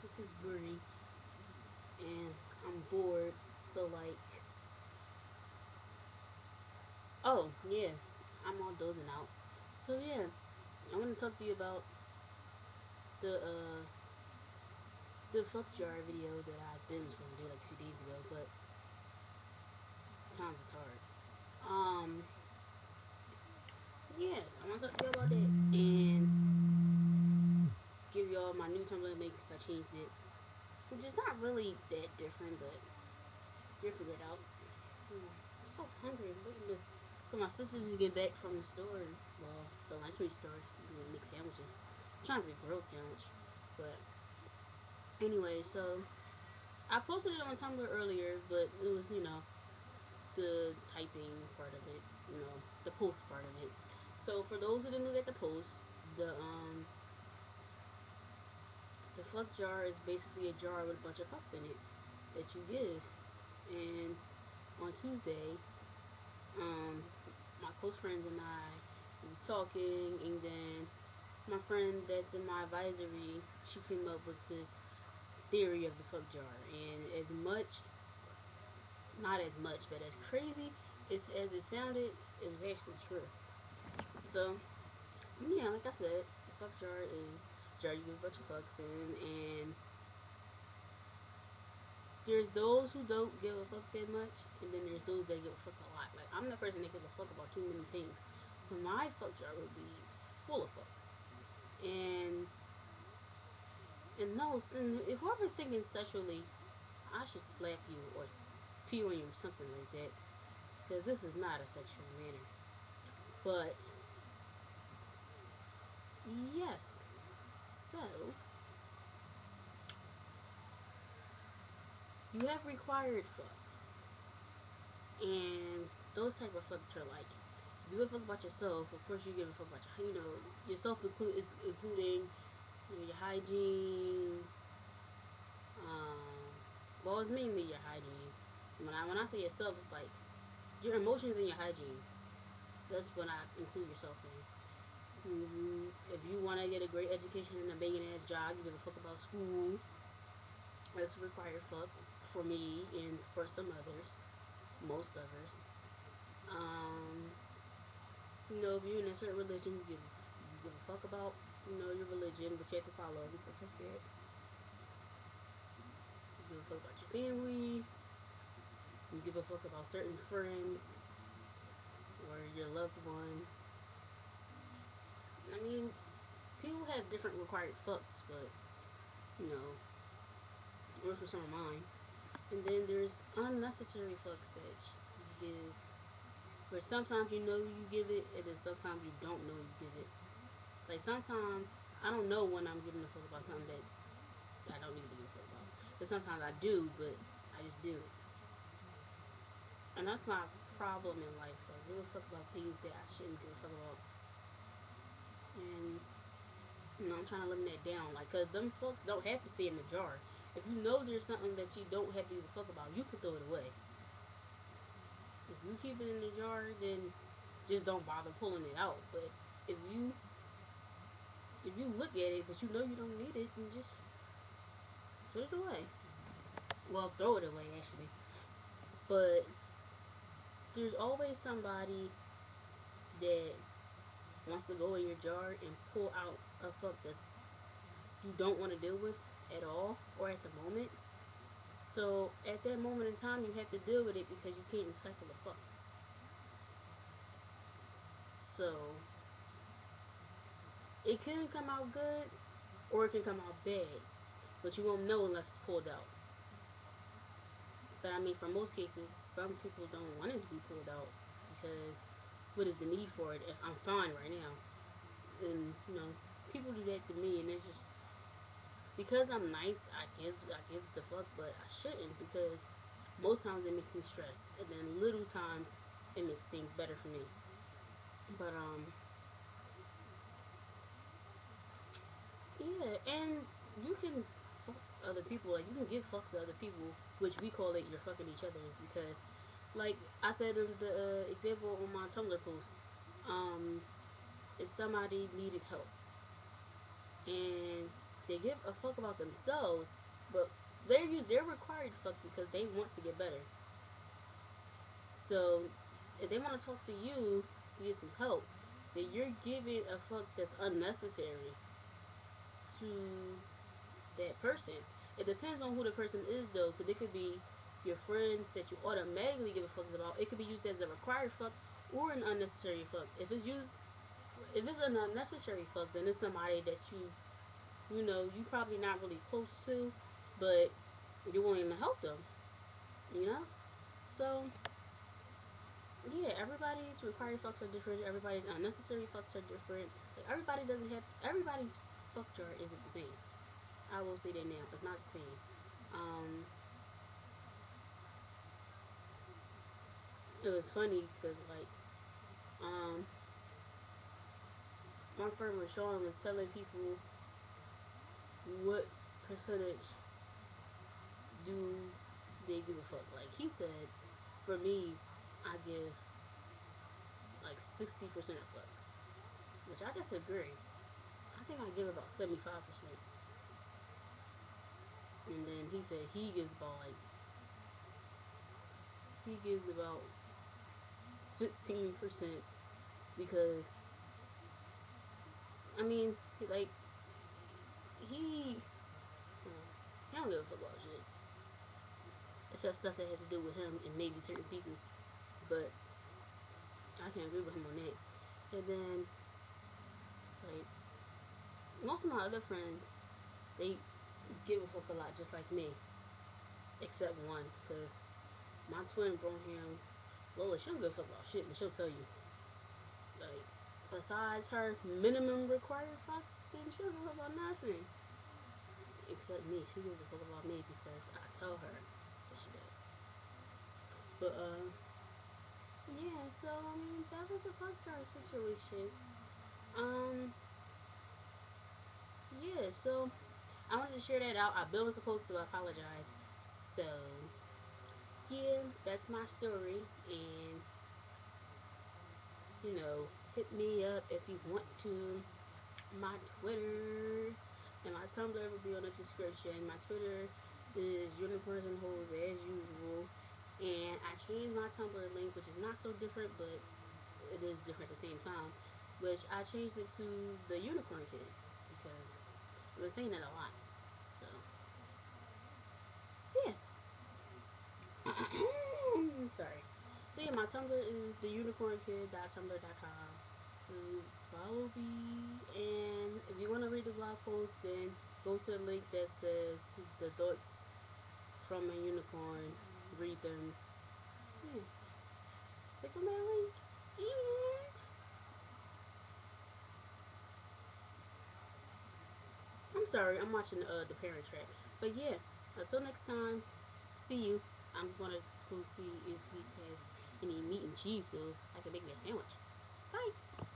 This is Bree, and I'm bored. So like, oh yeah, I'm all dozing out. So yeah, I want to talk to you about the uh the fuck jar video that I've been supposed to do like a few days ago, but times is hard. Um, yes, I want to talk to you about that and give y'all my new Tumblr link because I changed it, which is not really that different, but you'll figure it out. I'm so hungry. I'm waiting for my sisters to get back from the store. Well, the lunch meat store so we can make sandwiches. I'm trying to make a grilled sandwich. But anyway, so I posted it on Tumblr earlier, but it was, the typing part of it, the post part of it. So for those who didn't look at the post, the fuck jar is basically a jar with a bunch of fucks in it that you give. And on Tuesday, um, my close friends and I was talking, and then my friend that's in my advisory, she came up with this theory of the fuck jar, and as much, not as much, but as crazy as it sounded, it was actually true. So yeah, like I said, the fuck jar is a jar you give a bunch of fucks in, and there's those who don't give a fuck that much, and then there's those that give a fuck a lot. Like I'm the person that gives a fuck about too many things, so my fuck jar would be full of fucks. And no, if whoever's thinking sexually, I should slap you or pee on you or something like that, because this is not a sexual manner. But yes, so you have required fucks, and those type of fucks are like you give a fuck about yourself. Of course, you give a fuck about yourself including your hygiene. Um, well, it's mainly your hygiene. When I say yourself, it's like your emotions and your hygiene. That's what I include yourself in. If you want to get a great education and a banging ass job, you give a fuck about school. That's a required fuck for me and for some others, most others. Um, if you're in a certain religion, you give a fuck about your religion, but you have to follow it and stuff like that. You give a fuck about your family. You give a fuck about certain friends or your loved one. I mean, people have different required fucks, but you know, yours were some of mine. And then there's unnecessary fucks that you give, where sometimes you know you give it, and then sometimes you don't know you give it. Like sometimes I don't know when I'm giving a fuck about something that I don't need to give a fuck about. But sometimes I do, but I just do it. And that's my problem in life. I give a fuck about things that I shouldn't give a fuck about. And I'm trying to limit that down. Like, cause them fucks don't have to stay in the jar. If you know there's something that you don't have to give a fuck about, you can throw it away. If you keep it in the jar, then just don't bother pulling it out. But if you if you look at it but you know you don't need it, then just put it away. Well, throw it away actually. But there's always somebody that wants to go in your jar and pull out a fuck that you don't want to deal with at all or at the moment. So at that moment in time, you have to deal with it because you can't recycle the fuck. So it can come out good or it can come out bad, but you won't know unless it's pulled out. But I mean, for most cases, some people don't want it to be pulled out because what is the need for it if I'm fine right now? And people do that to me, and it's just because I'm nice. I give the fuck, but I shouldn't because most times it makes me stress, and then little times it makes things better for me. But yeah, and you can fuck other people. Like you can give fucks to other people, which we call it you're fucking each other, is because, like I said in the example on my Tumblr post, um, if somebody needed help and they they give a fuck about themselves, but they're required to fuck because they want to get better. So if they want to talk to you to get some help, then you're giving a fuck that's unnecessary to that person. It depends on who the person is though, because it could be your friends that you automatically give a fuck about. It could be used as a required fuck or an unnecessary fuck. If it's an unnecessary fuck, then it's somebody that you know you probably not really close to, but you're willing to help them. You know, so yeah, everybody's required fucks are different. Everybody's unnecessary fucks are different. Like, everybody's fuck jar isn't the same. I will say that now. It's not the same. Um, it was funny because like my friend Rashawn was telling people what percentage do they give a fuck. Like he said, for me, I give like 60% of fucks, which I disagree. I think I give about 75%. And then he said he gives about 15% because I mean like he he don't give a fuck about shit except stuff that has to do with him and maybe certain people, but I can't agree with him on that. And then like most of my other friends, they give a fuck a lot just like me, except one because my twin brought him Lola. She don't give a fuck about shit, but she'll tell you. Like, besides her minimum required fucks, then she don't give a fuck about nothing. Except me. She gives a fuck about me because I tell her that she does. But, yeah, so, I mean, that was the fuck jar situation. Um, yeah, so, I wanted to share that out. Bill was supposed to apologize. So, yeah, that's my story. And, you know, hit me up if you want to. My Twitter and my Tumblr will be on the description. My Twitter is Unicorns and Hoes as usual. And I changed my Tumblr link, which is not so different, but it is different at the same time. Which I changed it to the Unicorn Kid because I've been saying that a lot. So, yeah. Sorry. So, yeah, my Tumblr is theunicornkid.tumblr.com. So, follow me. And if you want to read the blog post, then go to the link that says The Thoughts from a Unicorn. Read them. Yeah. Click on that link. And I'm sorry, I'm watching the Parent Trap. But yeah, until next time, see you. I'm gonna go see if we have any meat and cheese so I can make me a sandwich. Bye.